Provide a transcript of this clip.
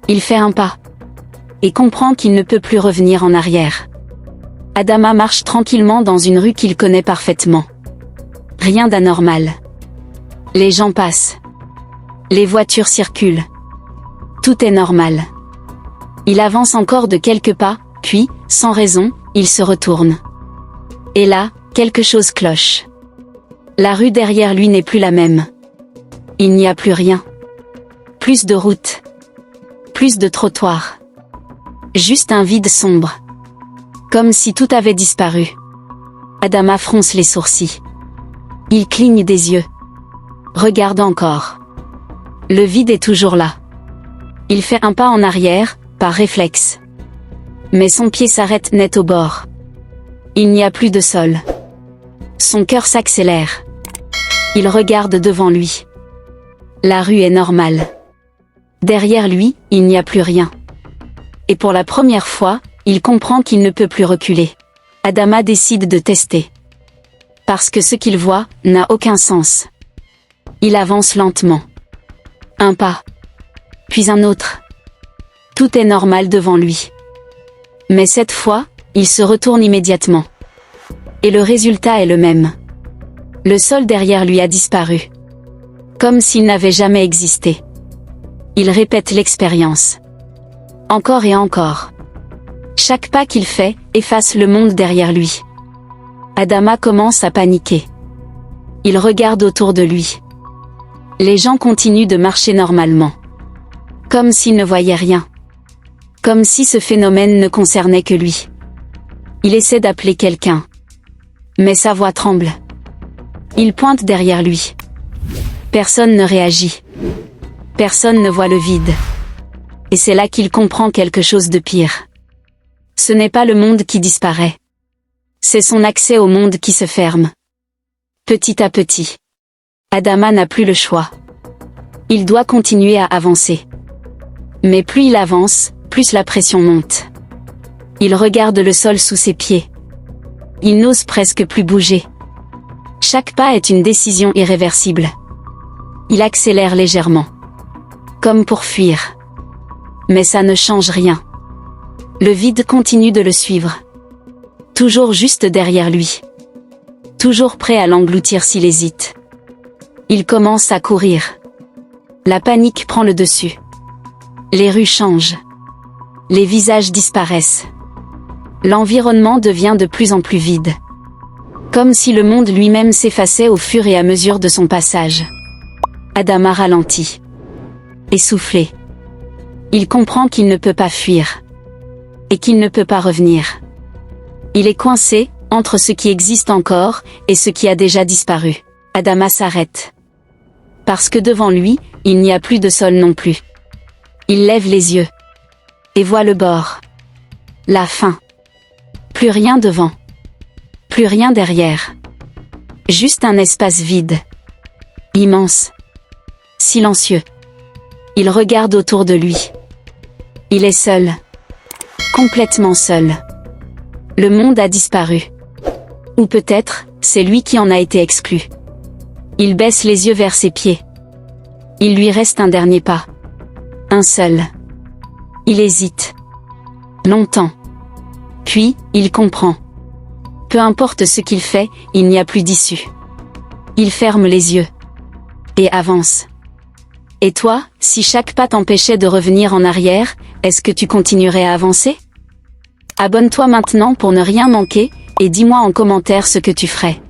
Il fait un pas. Et comprend qu'il ne peut plus revenir en arrière. Adama marche tranquillement dans une rue qu'il connaît parfaitement. Rien d'anormal. Les gens passent. Les voitures circulent. Tout est normal. Il avance encore de quelques pas, puis, sans raison, il se retourne. Et là, quelque chose cloche. La rue derrière lui n'est plus la même. Il n'y a plus rien. Plus de route. Plus de trottoirs. Juste un vide sombre. Comme si tout avait disparu. Adama fronce les sourcils. Il cligne des yeux. Regarde encore. Le vide est toujours là. Il fait un pas en arrière, par réflexe. Mais son pied s'arrête net au bord. Il n'y a plus de sol. Son cœur s'accélère. Il regarde devant lui. La rue est normale. Derrière lui, il n'y a plus rien. Et pour la première fois, il comprend qu'il ne peut plus reculer. Adama décide de tester. Parce que ce qu'il voit n'a aucun sens. Il avance lentement. Un pas. Puis un autre. Tout est normal devant lui. Mais cette fois, il se retourne immédiatement. Et le résultat est le même. Le sol derrière lui a disparu. Comme s'il n'avait jamais existé. Il répète l'expérience. Encore et encore. Chaque pas qu'il fait efface le monde derrière lui. Adama commence à paniquer. Il regarde autour de lui. Les gens continuent de marcher normalement. Comme s'ils ne voyaient rien. Comme si ce phénomène ne concernait que lui. Il essaie d'appeler quelqu'un. Mais sa voix tremble. Il pointe derrière lui. Personne ne réagit. Personne ne voit le vide. Et c'est là qu'il comprend quelque chose de pire. Ce n'est pas le monde qui disparaît. C'est son accès au monde qui se ferme. Petit à petit. Adama n'a plus le choix. Il doit continuer à avancer. Mais plus il avance, plus la pression monte. Il regarde le sol sous ses pieds. Il n'ose presque plus bouger. Chaque pas est une décision irréversible. Il accélère légèrement. Comme pour fuir. Mais ça ne change rien. Le vide continue de le suivre. Toujours juste derrière lui. Toujours prêt à l'engloutir s'il hésite. Il commence à courir. La panique prend le dessus. Les rues changent. Les visages disparaissent. L'environnement devient de plus en plus vide. Comme si le monde lui-même s'effaçait au fur et à mesure de son passage. Adama ralentit. Essoufflé. Il comprend qu'il ne peut pas fuir. Et qu'il ne peut pas revenir. Il est coincé, entre ce qui existe encore, et ce qui a déjà disparu. Adama s'arrête. Parce que devant lui, il n'y a plus de sol non plus. Il lève les yeux. Et voit le bord. La fin. Plus rien devant. Plus rien derrière. Juste un espace vide. Immense. Silencieux. Il regarde autour de lui. Il est seul. Complètement seul. Le monde a disparu. Ou peut-être, c'est lui qui en a été exclu. Il baisse les yeux vers ses pieds. Il lui reste un dernier pas. Un seul. Il hésite. Longtemps. Puis, il comprend. Peu importe ce qu'il fait, il n'y a plus d'issue. Il ferme les yeux. Et avance. Et toi, si chaque pas t'empêchait de revenir en arrière, est-ce que tu continuerais à avancer? Abonne-toi maintenant pour ne rien manquer, et dis-moi en commentaire ce que tu ferais.